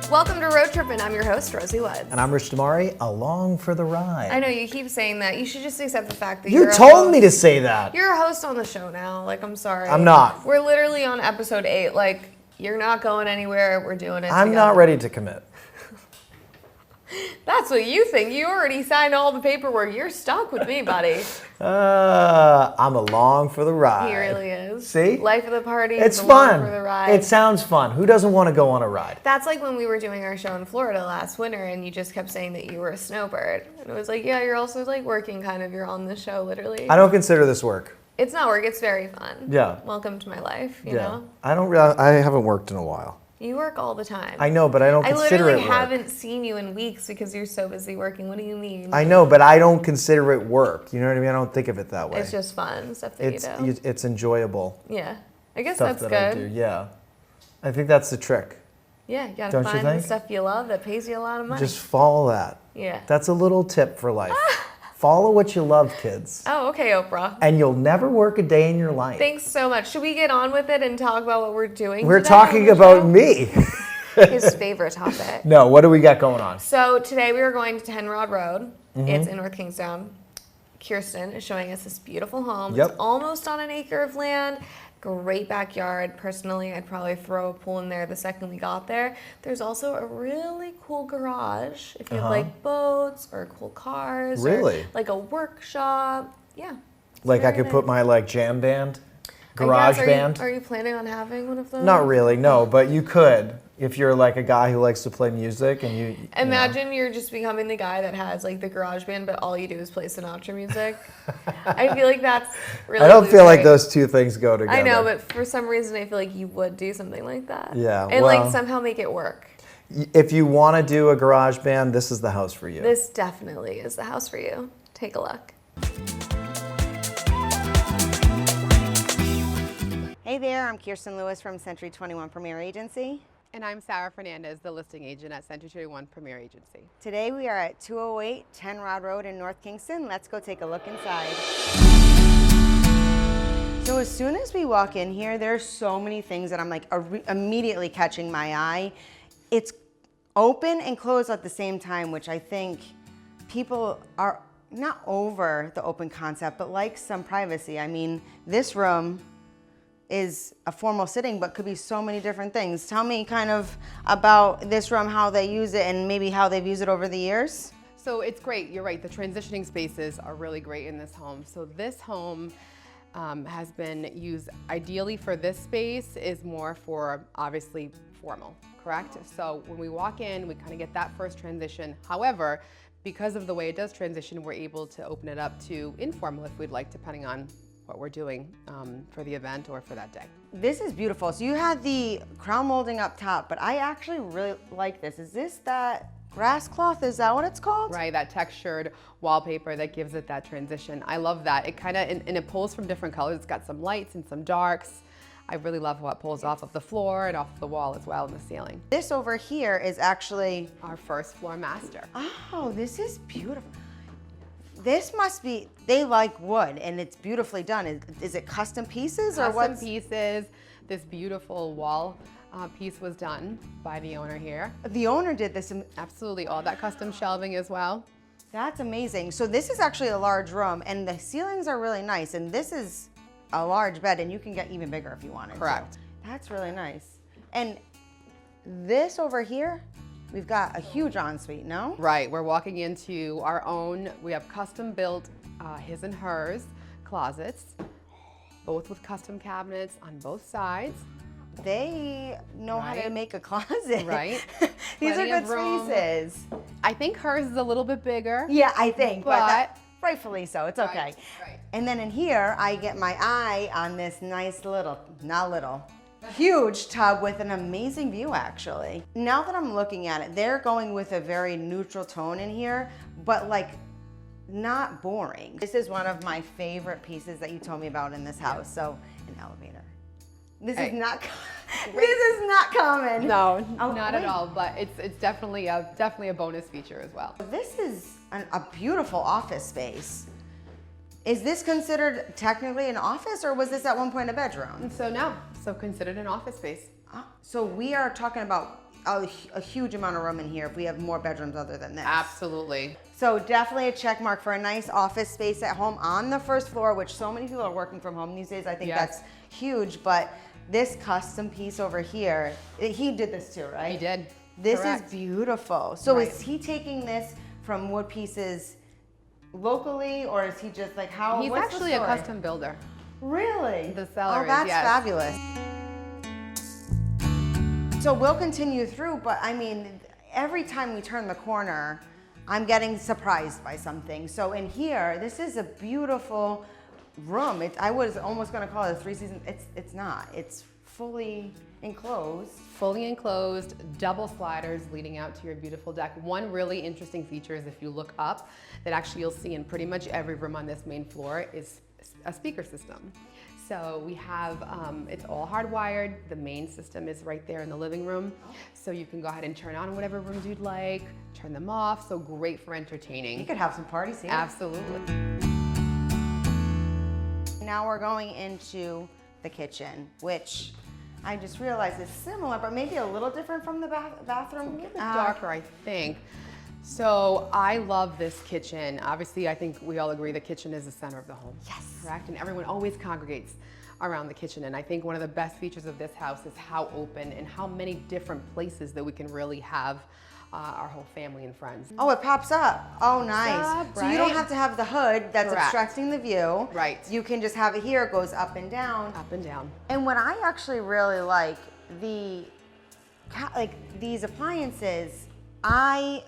Welcome to Road Trippin. I'm your host, Rosie Woods. And I'm Rich Damari, along for the ride. I know you keep saying that. You should just accept the fact that You you're told me to say that. You're a host on the show now. Like, I'm sorry. I'm not. We're literally on episode 8. Like, you're not going anywhere. We're doing it I'm together. not ready to commit. That's what you think. You already signed all the paperwork. You're stuck with me, buddy. I'm along for the ride. He really is. See? Life of the party. It's along fun. For the ride. It sounds fun. Who doesn't want to go on a ride? That's like when we were doing our show in Florida last winter and you just kept saying that you were a snowbird. And it was like, yeah, you're also like working kind of. You're on the show literally. I don't consider this work. It's not work. It's very fun. Yeah. Welcome to my life, you know? I haven't worked in a while. You work all the time. I know, but I don't consider it work. I literally haven't seen you in weeks because you're so busy working. What do you mean? I know, but I don't consider it work. You know what I mean? I don't think of it that way. It's just fun stuff that you do. It's enjoyable. Yeah. I guess Stuff that's that good. I do. Yeah. I think that's the trick. Yeah, you gotta Don't you find the think? stuff you love that pays you a lot of money. Just follow that. Yeah. That's a little tip for life. Follow what you love, kids. Oh, okay, Oprah. And you'll never work a day in your life. Thanks so much. Should we get on with it and talk about what we're doing We're today on talking the about show? me. His favorite topic. No, what do we got going on? So today we are going to 10 Rod Road. Mm-hmm. It's in North Kingstown. Kirsten is showing us this beautiful home. Yep. It's almost on an acre of land. Great backyard. Personally, I'd probably throw a pool in there the second we got there. There's also a really cool garage if you have like boats or cool cars. Really? Or like a workshop. Yeah. Like I very could put nice. my like jam band, I garage guess, band. Are you planning on having one of those? Not really, no, but you could if you're like a guy who likes to play music and you Imagine you're just becoming the guy that has like the garage band, but all you do is play Sinatra music. I feel like that's really I don't feel like losing. those two things go together. I know, but for some reason I feel like you would do something like that. Yeah, And well- like somehow make it work. If you want to do a garage band, this is the house for you. This definitely is the house for you. Take a look. Hey there, I'm Kirsten Lewis from Century 21 Premier Agency. And I'm Sarah Fernandez, the listing agent at Century 21 Premier Agency. Today we are at 208 10 Rod Road in North Kingston. Let's go take a look inside. So as soon as we walk in here, there's so many things that I'm like immediately catching my eye. It's open and closed at the same time, which I think people are not over the open concept, but like some privacy. I mean, this room is a formal sitting, but could be so many different things. Tell me kind of about this room, how they use it, and maybe how they've used it over the years. So it's great, you're right, the transitioning spaces are really great in this home. So this home has been used ideally for this space is more for obviously formal, correct? So when we walk in, we kind of get that first transition. However, because of the way it does transition, we're able to open it up to informal if we'd like, depending on what we're doing for the event or for that day. This is beautiful. So you had the crown molding up top, but I actually really like this. Is this that grass cloth? Is that what it's called? Right, that textured wallpaper that gives it that transition. I love that. It kind of, and it pulls from different colors. It's got some lights and some darks. I really love how it pulls off of the floor and off of the wall as well, and the ceiling. This over here is actually, Our first floor master. oh, this is beautiful. This must be, they like wood and it's beautifully done. Is it custom pieces or what? Custom pieces. This beautiful wall piece was done by the owner here. The owner did this. Absolutely, all that custom shelving as well. That's amazing. So this is actually a large room and the ceilings are really nice. And this is a large bed and you can get even bigger if you wanted Correct. to. That's really nice. And this over here, we've got a huge ensuite, no? Right, we're walking into our own, we have custom built his and hers closets, both with custom cabinets on both sides. They know how to Right. make a closet. Right. These Plenty are of good room. spaces. I think hers is a little bit bigger. Yeah, I think, but But- rightfully so. It's okay. Right, right. And then in here, I get my eye on this nice little, not little, huge tub with an amazing view actually. Now that I'm looking at it, they're going with a very neutral tone in here, but like not boring. This is one of my favorite pieces that you told me about in this house. So an elevator. This Hey. is not, this is not common. No, Oh, not wait. at all, but it's definitely a bonus feature as well. This is a beautiful office space. Is this considered technically an office or was this at one point a bedroom? And so now, so considered an office space. So we are talking about a huge amount of room in here if we have more bedrooms other than this. Absolutely. So definitely a check mark for a nice office space at home on the first floor, which so many people are working from home these days. I think Yes. that's huge. But this custom piece over here, he did this too, right? He did. This Correct. is beautiful. So Right. is he taking this from wood pieces locally, or is he just like how? He's what's the actually a story? custom builder. Really? The seller Oh, is, that's yes. fabulous. So we'll continue through, but I mean, every time we turn the corner, I'm getting surprised by something. So in here, this is a beautiful room. I was almost going to call it a 3-season. It's not. It's fully enclosed. Fully enclosed, double sliders leading out to your beautiful deck. One really interesting feature is if you look up, that actually you'll see in pretty much every room on this main floor is a speaker system. So we have, it's all hardwired. The main system is right there in the living room. So you can go ahead and turn on whatever rooms you'd like, turn them off. So great for entertaining. You could have some parties here. Absolutely. Now we're going into the kitchen, which I just realized is similar, but maybe a little different from the bathroom. A little bit darker, I think. So I love this kitchen. Obviously, I think we all agree the kitchen is the center of the home. Yes. Correct? And everyone always congregates around the kitchen. And I think one of the best features of this house is how open and how many different places that we can really have our whole family and friends. Oh, it pops up. Oh, nice. up, So you don't right? have to have the hood that's Correct. obstructing the view. Right. You can just have it here. It goes up and down. Up and down. And what I actually really like, these appliances, I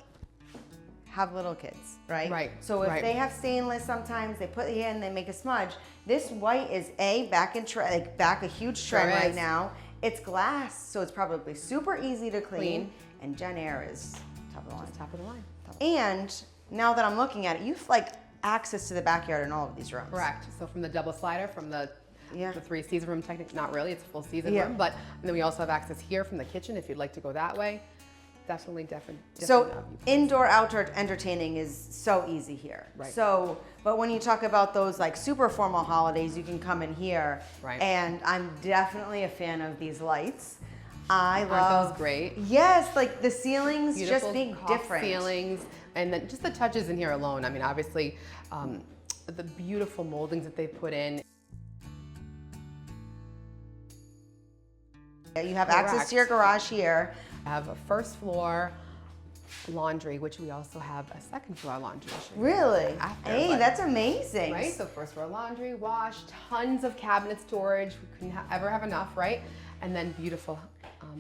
have little kids, right? Right, So if right. they have stainless, sometimes they put it in and they make a smudge. This white is back a huge trend Sure right is. now. It's glass, so it's probably super easy to clean. And Jen Air is top of the line. Top of the line. And now that I'm looking at it, you've access to the backyard in all of these rooms. Correct. So from the double slider, from the Yeah. 3-season room, technically, not really, it's a full season Yeah. room, but and then we also have access here from the kitchen if you'd like to go that way. Definitely different. So indoor, outdoor entertaining is so easy here. Right. So, but when you talk about those super formal holidays, you can come in here. Right. And I'm definitely a fan of these lights. I Aren't love. those great? Yes, the ceilings Beautiful just being cough different. ceilings, and then just the touches in here alone. I mean, obviously, the beautiful moldings that they put in. You have access to your garage here. I have a first floor laundry, which we also have a second floor laundry. Really? After, Hey, but- that's amazing. Right, so first floor laundry, wash, tons of cabinet storage. We couldn't ever have enough, right? And then beautiful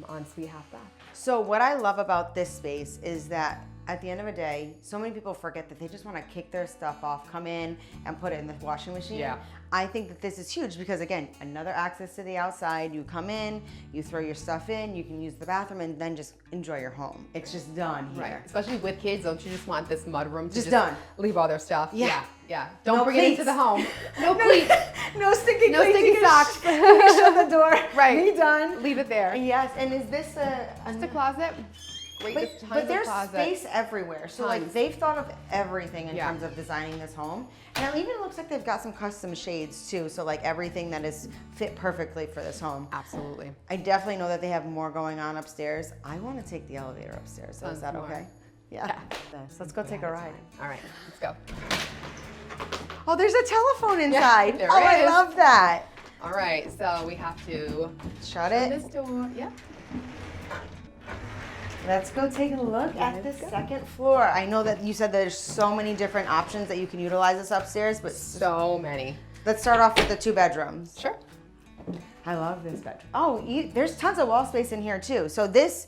ensuite half bath. So what I love about this space is that at the end of the day, so many people forget that they just want to kick their stuff off, come in and put it in the washing machine. Yeah. I think that this is huge because again, another access to the outside. You come in, you throw your stuff in, you can use the bathroom and then just enjoy your home. It's just done here. Right, especially with kids, don't you just want this mudroom to Just done. leave all their stuff? Yeah. Yeah. Don't No bring it into cleats. the home. No cleats. No sticky No cleats. sticky You can socks. shut the door. Right. Be done. Leave it there. Yes, and is this Just a closet. Great, But, with tons but of there's closet. space everywhere. So Tons. they've thought of everything in Yeah. terms of designing this home. And it even looks like they've got some custom shades too. So everything that is fit perfectly for this home. Absolutely. I definitely know that they have more going on upstairs. I want to take the elevator upstairs. So is Tons that more. okay? Yeah. Let's go take a ride. All right, let's go. Oh, there's a telephone inside. there I is. love that. All right, so we have to Shut open it. this door. Yep. Let's go take a look at the second floor. I know that you said there's so many different options that you can utilize this upstairs, but So many. let's start off with the 2 bedrooms. Sure. I love this bedroom. Oh, there's tons of wall space in here too. So this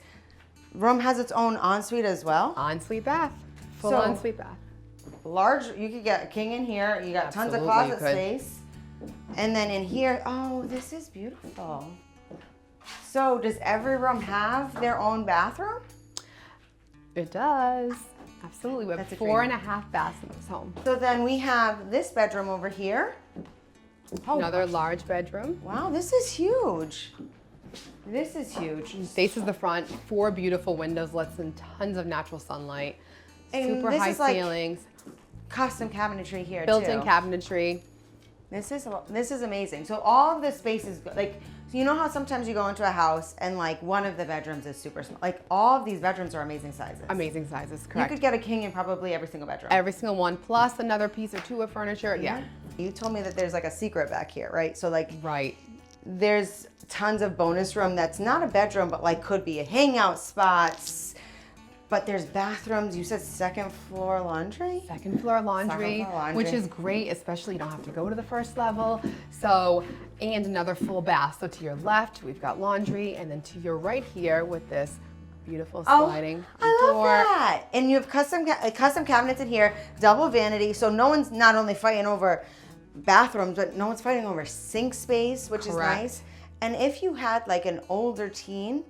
room has its own ensuite as well. Ensuite bath. Full So- ensuite bath. Large, you could get a king in here. You got tons of Absolutely, closet you could. space. And then in here, oh, this is beautiful. So does every room have their own bathroom? It does. Absolutely. We have That's a 4.5 baths in this home. So then we have this bedroom over here. Oh, Another large bedroom. wow, this is huge. This is huge. Faces the front. 4 beautiful windows, lets in tons of natural sunlight. And Super this high is like ceilings. Custom cabinetry here Built-in too. cabinetry. This is amazing. So all of the space is So you know how sometimes you go into a house and like one of the bedrooms is super small? Like all of these bedrooms are amazing sizes. Amazing sizes, You correct. could get a king in probably every single bedroom. Every single one, plus another piece or two of furniture. Yeah. You told me that there's like a secret back here, right? So like Right. there's tons of bonus room that's not a bedroom, but like could be a hangout spots. But there's bathrooms. You said second floor laundry? Second floor laundry, which is great, especially you don't have to go to the first level. So, and another full bath. So to your left, we've got laundry, and then to your right here with this beautiful sliding I love door. that. And you have custom cabinets in here, double vanity. So no one's not only fighting over bathrooms, but no one's fighting over sink space, which is Correct. nice. And if you had like an older teen,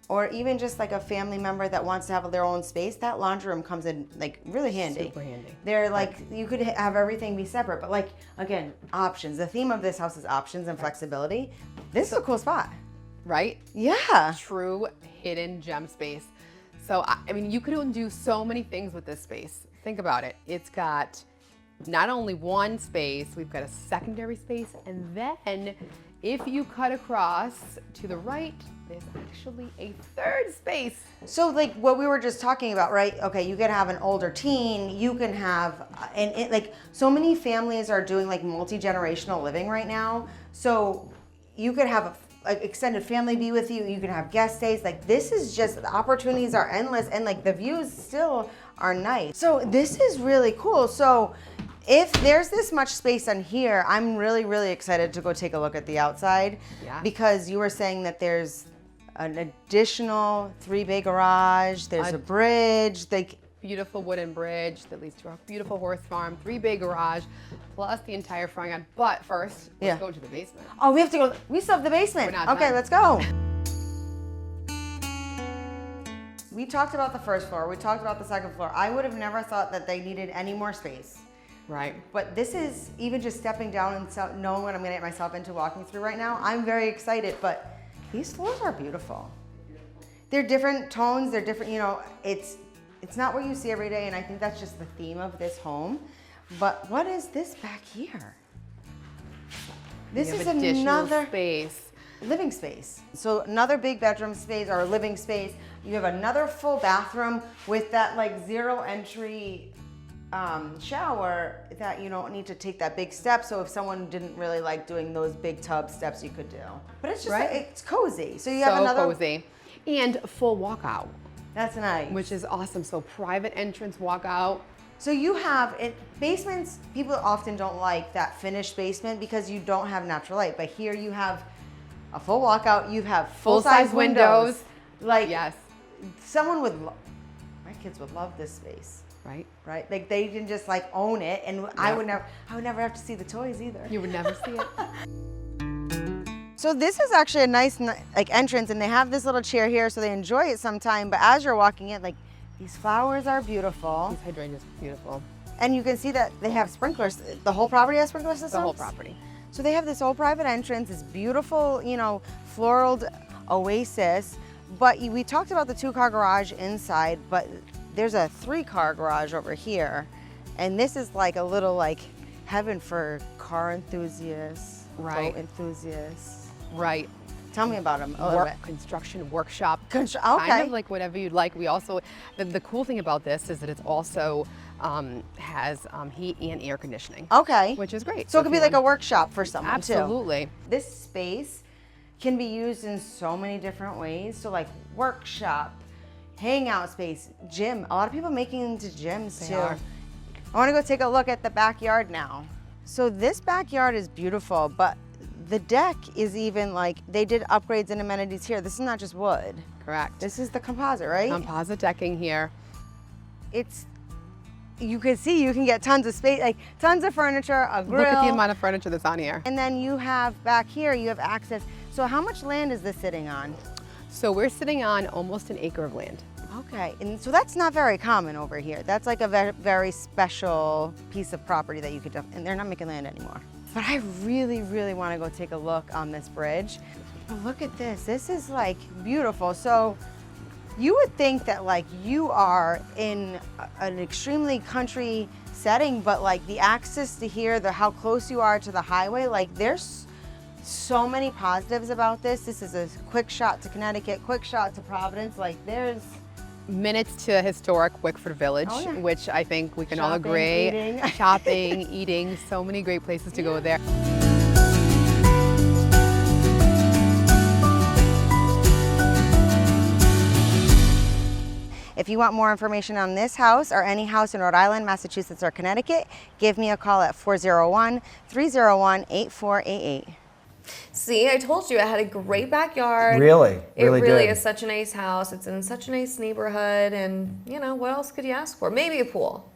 or even just like a family member that wants to have their own space, that laundry room comes in like really handy. Super handy. They're like, you could have everything be separate, but like, again, options. The theme of this house is options and flexibility. This is a cool spot. Right? Yeah. True hidden gem space. So, I mean, you could do so many things with this space. Think about it. It's got not only one space, we've got a secondary space, and then if you cut across to the right, there's actually a third space. So like what we were just talking about, right? Okay, you can have an older teen, you can have, and it, like so many families are doing like multi-generational living right now. So you could have an extended family be with you, you can have guest stays. Like this is just, the opportunities are endless and like the views still are nice. So this is really cool. So if there's this much space on here, I'm really, really excited to go take a look at the outside. Yeah. Because you were saying that there's an additional 3-bay garage, there's a bridge, Beautiful wooden bridge that leads to a beautiful horse farm, 3-bay garage, plus the entire front yard. But first, let's go to the basement. Oh, we have to go, we still have the basement. We're not Okay, done. let's go. We talked about the first floor, we talked about the second floor. I would have never thought that they needed any more space. Right. But this is, even just stepping down and knowing what I'm gonna get myself into walking through right now, I'm very excited, but these floors are beautiful. They're different tones, they're different, you know, it's not what you see every day, and I think that's just the theme of this home. But what is this back here? This You is have additional another space. living space. So another big bedroom space or living space. You have another full bathroom with that like zero entry shower that you don't need to take that big step. So if someone didn't really like doing those big tub steps, you could do. But it's just, it's cozy. So you have another. Cozy. And full walkout, That's nice. which is awesome. So private entrance walkout. So you have, basements, people often don't like that finished basement because you don't have natural light. But here you have a full walkout, you have full-size windows. Like, Yes. someone would, my kids would love this space. Right? Right? Like they can just like own it, and I would never have to see the toys either. You would never see it. So this is actually a nice like entrance, and they have this little chair here so they enjoy it sometime, but as you're walking in, like these flowers are beautiful. These hydrangeas are beautiful. And you can see that they have sprinklers. The whole property has sprinkler systems? The whole property. So they have this whole private entrance, this beautiful, you know, floral oasis. But we talked about the 2-car garage inside, but there's a 3-car garage over here. And this is like a little like heaven for car enthusiasts, Right. boat enthusiasts. Right. Tell me about them a little bit. Construction workshop. Okay. Kind of like whatever you'd like. We also, the cool thing about this is that it's also has heat and air conditioning. Okay. Which is great. So it if could be you like a want- workshop for someone too. Absolutely. This space can be used in so many different ways. So like workshop, hangout space, gym. A lot of people making into gyms They too. are. I want to go take a look at the backyard now. So this backyard is beautiful, but the deck is even like, they did upgrades and amenities here. This is not just wood. Correct. This is the composite, right? Composite decking here. It's, you can see, you can get tons of space, like tons of furniture, a grill. Look at the amount of furniture that's on here. And then you have back here, you have access. So how much land is this sitting on? So we're sitting on almost an acre of land. Okay, and so that's not very common over here. That's like a very special piece of property that you could, and they're not making land anymore. But I really, really want to go take a look on this bridge. But look at this. This is like beautiful. So you would think that like you are in an extremely country setting, but like the access to here, how close you are to the highway, like there's so many positives about this. This is a quick shot to Connecticut, quick shot to Providence. Like there's Minutes to historic Wickford Village, Oh, yeah. which I think we can all Shopping, agree. eating. Shopping, eating, so many great places to go there. If you want more information on this house or any house in Rhode Island, Massachusetts, or Connecticut, give me a call at 401-301-8488. See, I told you it had a great backyard. Really? It Really really did. is such a nice house. It's in such a nice neighborhood, and you know what else could you ask for? Maybe a pool.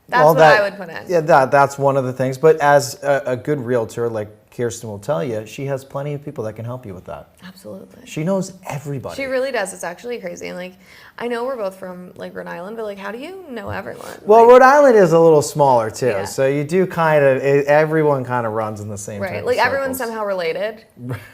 That's Well, what I would put in. Yeah, that's one of the things. But as a good realtor, like Kirsten will tell you, she has plenty of people that can help you with that. Absolutely. She knows everybody. She really does. It's actually crazy. And like, I know we're both from like Rhode Island, but like, how do you know everyone? Well, Like, Rhode Island is a little smaller too, Yeah. so you do kind of, everyone kind of runs in the same type right. of Like everyone's circles. somehow related.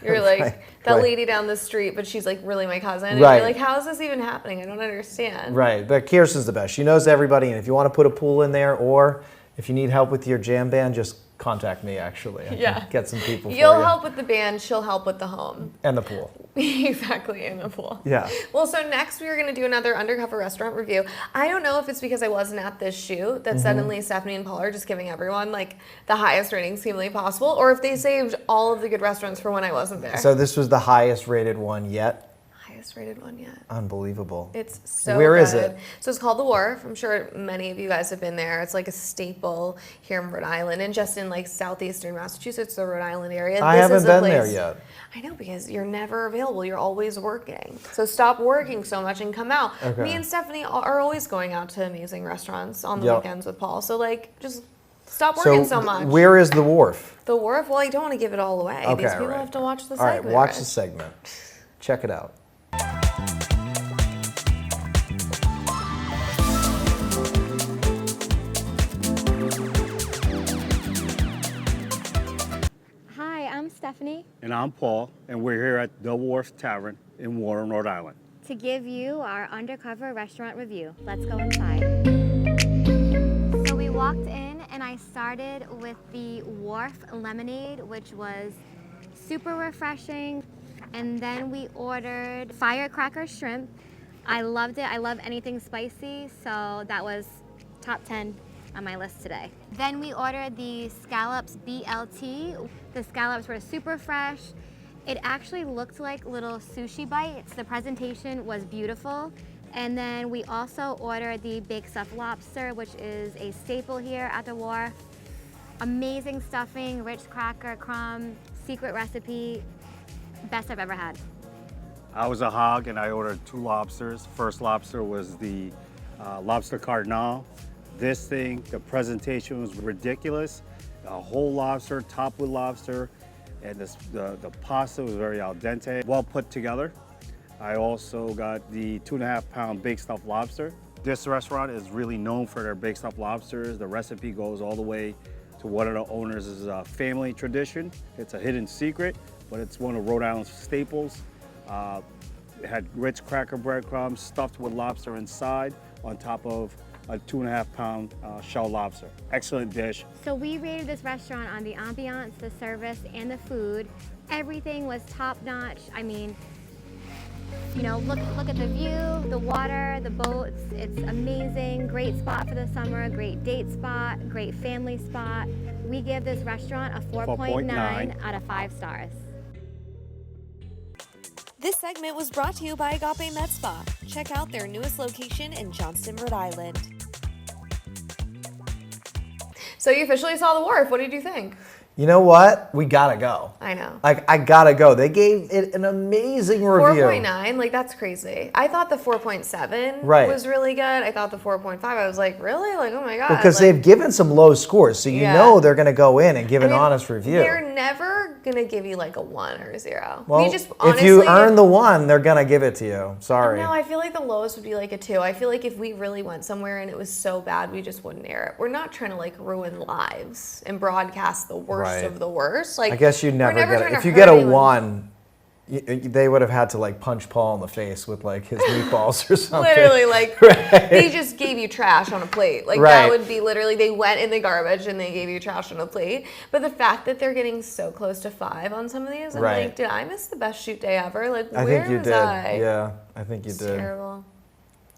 You're like Right, that right. lady down the street, but she's like really my cousin. And Right. you're like, how is this even happening? I don't understand. Right, but Kirsten's the best. She knows everybody, and if you want to put a pool in there, or if you need help with your jam band, just contact me. Actually, I can Yeah. get some people for You'll you. help with the band. She'll help with the home. And the pool. Exactly, in the pool. Yeah. Well, so next we are going to do another undercover restaurant review. I don't know if it's because I wasn't at this shoot that suddenly Stephanie and Paul are just giving everyone like the highest ratings humanly possible, or if they saved all of the good restaurants for when I wasn't there. So this was the highest rated one yet. Highest rated one yet. Unbelievable. It's so Where good. is it? So it's called The Wharf. I'm sure many of you guys have been there. It's like a staple here in Rhode Island and just in like southeastern Massachusetts, the Rhode Island area. I This haven't is a been there place- yet. I know, because you're never available. You're always working. So stop working so much and come out. Okay. Me and Stephanie are always going out to amazing restaurants on the Yep. weekends with Paul. So like, just stop working so much. Where is the wharf? The Wharf? Well, I don't want to give it all away. Okay, These people right. have to watch the All right, segment. watch Rich. the segment. Check it out. Hi, I'm Stephanie And I'm Paul, and we're here at the Wharf Tavern in Warren, Rhode Island. to give you our undercover restaurant review. Let's go inside. So we walked in and I started with the Wharf Lemonade, which was super refreshing. And then we ordered firecracker shrimp. I loved it. I love anything spicy, so that was top 10 on my list today. Then we ordered the scallops BLT. The scallops were super fresh. It actually looked like little sushi bites. The presentation was beautiful. And then we also ordered the baked stuffed lobster, which is a staple here at the Wharf. Amazing stuffing, rich cracker crumb, secret recipe, best I've ever had. I was a hog, and I ordered 2 lobsters. First lobster was the lobster cardinal. This thing, the presentation was ridiculous. A whole lobster, topped with lobster, and the pasta was very al dente, well put together. I also got the 2.5-pound baked stuffed lobster. This restaurant is really known for their baked stuffed lobsters. The recipe goes all the way to one of the owners' family tradition. It's a hidden secret, but it's one of Rhode Island's staples. It had rich cracker breadcrumbs stuffed with lobster inside on top of a 2.5-pound shell lobster. Excellent dish. So we rated this restaurant on the ambiance, the service, and the food. Everything was top notch. I mean, you know, look at the view, the water, the boats. It's amazing. Great spot for the summer, great date spot, great family spot. We give this restaurant a 4.9 out of 5 stars. This segment was brought to you by Agape Med Spa. Check out their newest location in Johnston, Rhode Island. So you officially saw The Wharf. What did you think? You know what? We gotta go. I know. Like, I gotta go. They gave it an amazing review. 4.9, like that's crazy. I thought the 4.7 Right. was really good. I thought the 4.5, I was like, really? Like, oh my God. Because like, they've given some low scores, so you Yeah. know they're gonna go in and give I an mean, honest review. They're never gonna give you like a 1 or a 0. Well, you just, if you earn the 1, they're gonna give it to you. Sorry. No, I feel like the lowest would be like a 2. I feel like if we really went somewhere and it was so bad, we just wouldn't air it. We're not trying to like ruin lives and broadcast the worst Right. of the worst. Like, I guess you we're never get trying it. If to you hurt get a anyone. 1, They would have had to like punch Paul in the face with like his meatballs or something. Literally, like, they just gave you trash on a plate. Like, that Right. would be literally, they went in the garbage and they gave you trash on a plate. But the fact that they're getting so close to 5 on some of these, I'm Right. like, did I miss the best shoot day ever? Like, I where think you was did. I? Yeah, I think you It's did. terrible.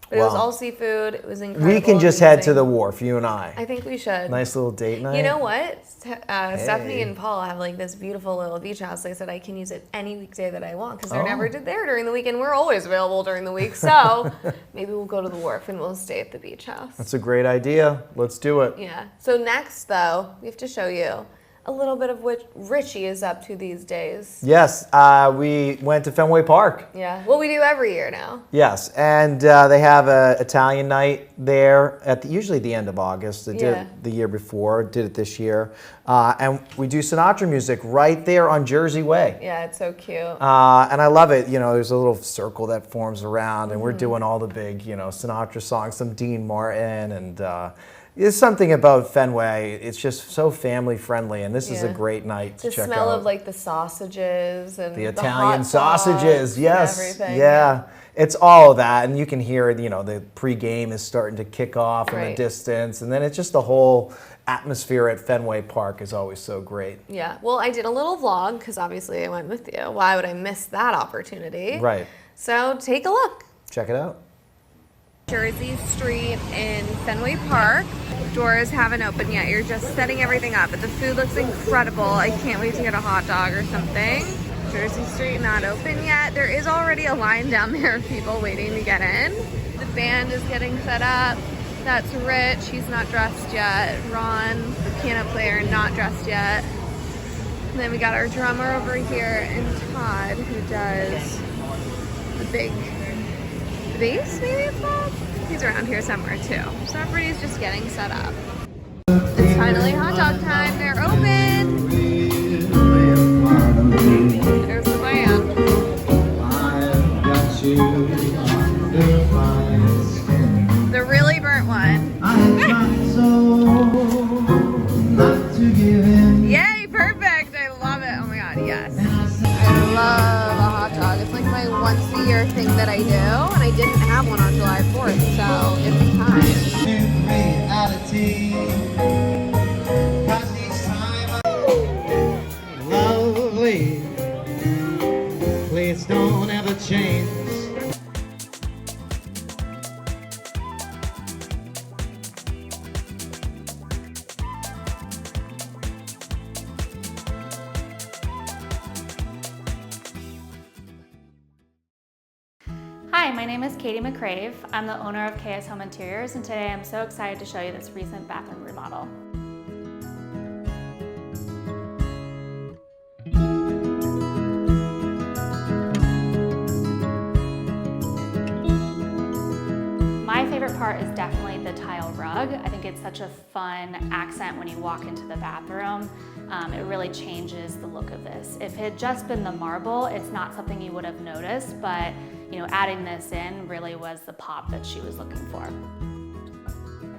But it was Wow. all seafood. It was incredible. We can just head to the amazing. wharf, you and I. I think we should. Nice little date night. You know what? Stephanie Hey. and Paul have like this beautiful little beach house. They said I can use it any weekday that I want because they're Oh. never there during the week, and we're always available during the week. So maybe we'll go to the wharf and we'll stay at the beach house. That's a great idea. Let's do it. Yeah. So next, though, we have to show you a little bit of what Richie is up to these days. Yes, we went to Fenway Park. Yeah. Well, we do every year now. Yes, and they have a Italian night there at usually the end of August. They did Yeah. it the year before, did it this year, and we do Sinatra music right there on Jersey Way. Yeah, it's so cute. And I love it. You know, there's a little circle that forms around, and we're doing all the big, Sinatra songs, some Dean Martin, and there's something about Fenway. It's just so family friendly, and this is a Yeah. great night to The check smell out. of like the sausages and The hot Italian dogs sausages, and yes, everything. yeah. It's all of that, and you can hear, the pregame is starting to kick off in the Right. distance, and then it's just the whole atmosphere at Fenway Park is always so great. Yeah. Well, I did a little vlog because obviously I went with you. Why would I miss that opportunity? Right. So take a look. Check it out. Jersey Street in Fenway Park. Doors haven't opened yet. You're just setting everything up, but the food looks incredible. I can't wait to get a hot dog or something. Jersey Street not open yet. There is already a line down there of people waiting to get in. The band is getting set up. That's Rich. He's not dressed yet. Ron, the piano player, not dressed yet. And then we got our drummer over here and Todd, who does the big bass, maybe it's called? He's around here somewhere too. So everybody's just getting set up. It's finally hot dog time. They're open. There's the band. The really burnt one. Yay, perfect. I love it. Oh my god, yes. I love a hot dog. It's like my once a year thing that I do, and I didn't have one on July 4th, so it's time. Lovely, please don't ever change. Hi, my name is Katie McCrave. I'm the owner of KS Home Interiors, and today I'm so excited to show you this recent bathroom remodel. My favorite part is definitely the tile rug. I think it's such a fun accent when you walk into the bathroom. It really changes the look of this. If it had just been the marble, it's not something you would have noticed, but adding this in really was the pop that she was looking for.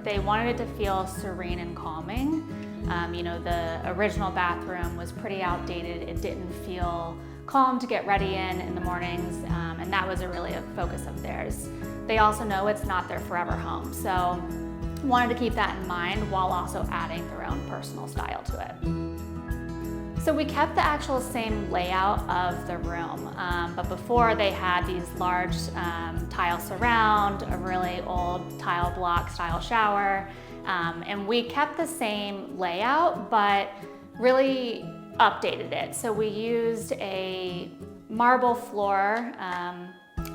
They wanted it to feel serene and calming. The original bathroom was pretty outdated. It didn't feel calm to get ready in the mornings, and that was really a focus of theirs. They also know it's not their forever home, so wanted to keep that in mind while also adding their own personal style to it. So we kept the actual same layout of the room, but before they had these large tile surround, a really old tile block style shower, and we kept the same layout, but really updated it. So we used a marble floor,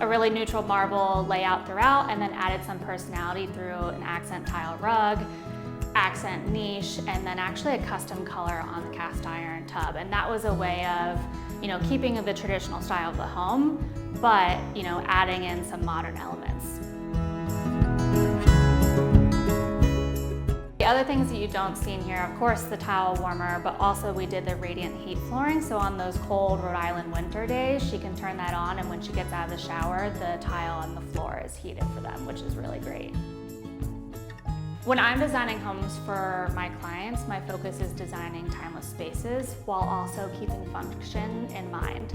a really neutral marble layout throughout, and then added some personality through an accent tile rug, accent niche, and then actually a custom color on the cast iron tub. And that was a way of, keeping the traditional style of the home, but, adding in some modern elements. The other things that you don't see in here, of course, the towel warmer, but also we did the radiant heat flooring. So on those cold Rhode Island winter days, she can turn that on, and when she gets out of the shower, the tile on the floor is heated for them, which is really great. When I'm designing homes for my clients, my focus is designing timeless spaces while also keeping function in mind.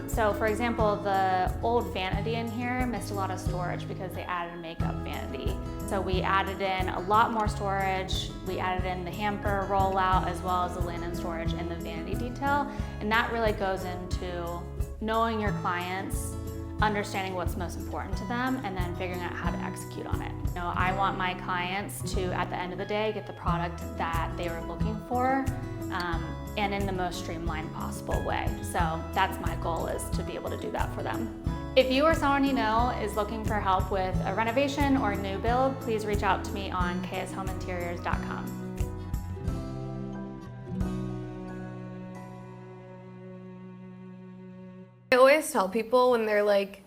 So for example, the old vanity in here missed a lot of storage because they added a makeup vanity. So we added in a lot more storage. We added in the hamper rollout as well as the linen storage in the vanity detail. And that really goes into knowing your clients, understanding what's most important to them, and then figuring out how to execute on it. You know, I want my clients to, at the end of the day, get the product that they were looking for, and in the most streamlined possible way. So that's my goal, is to be able to do that for them. If you or someone you know is looking for help with a renovation or a new build, please reach out to me on kshomeinteriors.com. I always tell people when they're like,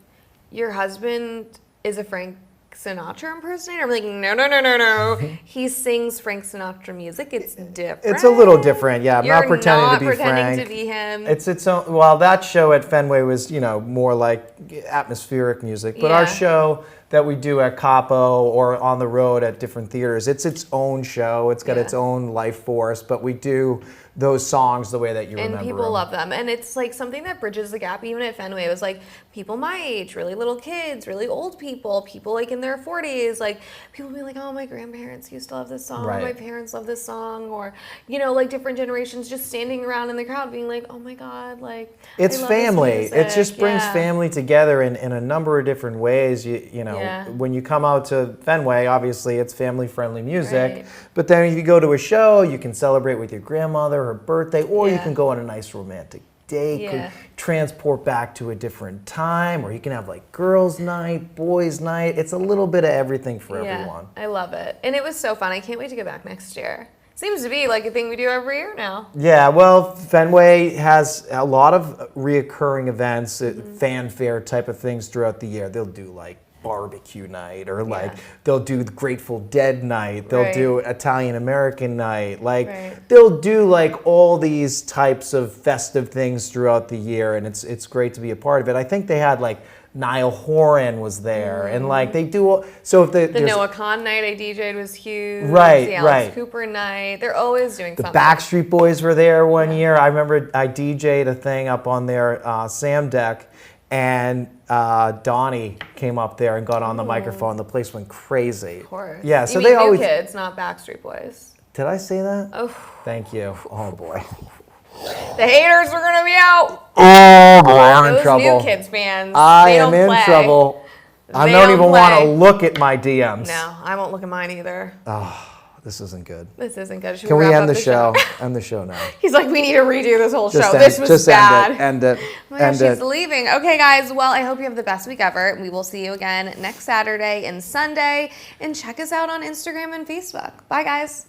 your husband is a Frank Sinatra impersonator. I'm like, no. He sings Frank Sinatra music. It's different. It's a little different, yeah. I'm You're not pretending not to be pretending Frank. to be him. It's its own. Well, that show at Fenway was, more like atmospheric music. But our Yeah. show that we do at Capo or on the road at different theaters, it's its own show. It's got its own life force. But we do those songs the way that you remember And people them. love them. And it's like something that bridges the gap. Even at Fenway, it was like people my age, really little kids, really old people like in their 40s. Like people being like, oh, my grandparents used to love this song. Right. My parents love this song. Or, like different generations just standing around in the crowd being like, oh my God, like, It's I love this family. It music. just brings Yeah. family together in a number of different ways. Yeah. When you come out to Fenway, obviously it's family-friendly music. Right. But then if you go to a show, you can celebrate with your grandmother, her birthday, or you Yeah. can go on a nice romantic date, Yeah. could transport back to a different time, or you can have like girls' night, boys' night. It's a little bit of everything for everyone. I love it. And it was so fun. I can't wait to get back next year. Seems to be like a thing we do every year now. Yeah, well, Fenway has a lot of reoccurring events, fanfare type of things throughout the year. They'll do like barbecue night, or like they'll do the Grateful Dead night. They'll do Italian American night. Like they'll do like all these types of festive things throughout the year, and it's great to be a part of it. I think they had like Niall Horan was there, and like they do. So if The Noah Khan night I DJ'd was huge. Right, The Alex right. Cooper night. They're always doing the something. Backstreet Boys were there one year. I remember I DJ'd a thing up on their Sam deck, and Donnie came up there and got on the microphone. The place went crazy. Of course. Yeah, so you mean they always. New Kids, not Backstreet Boys. Did I say that? Oh. Thank you. Oh boy. The haters are gonna be out. Oh boy, I'm in Those trouble. New Kids fans. I they am don't in play. trouble. I They don't don't even want to play. look at my DMs. No, I won't look at mine either. This isn't good. This isn't good. Should Can we wrap end up the show? End the show now. He's like, we need to redo this whole show. Just This was bad. End it. Oh my gosh, End it. she's leaving. Okay, guys. Well, I hope you have the best week ever. We will see you again next Saturday and Sunday. And check us out on Instagram and Facebook. Bye, guys.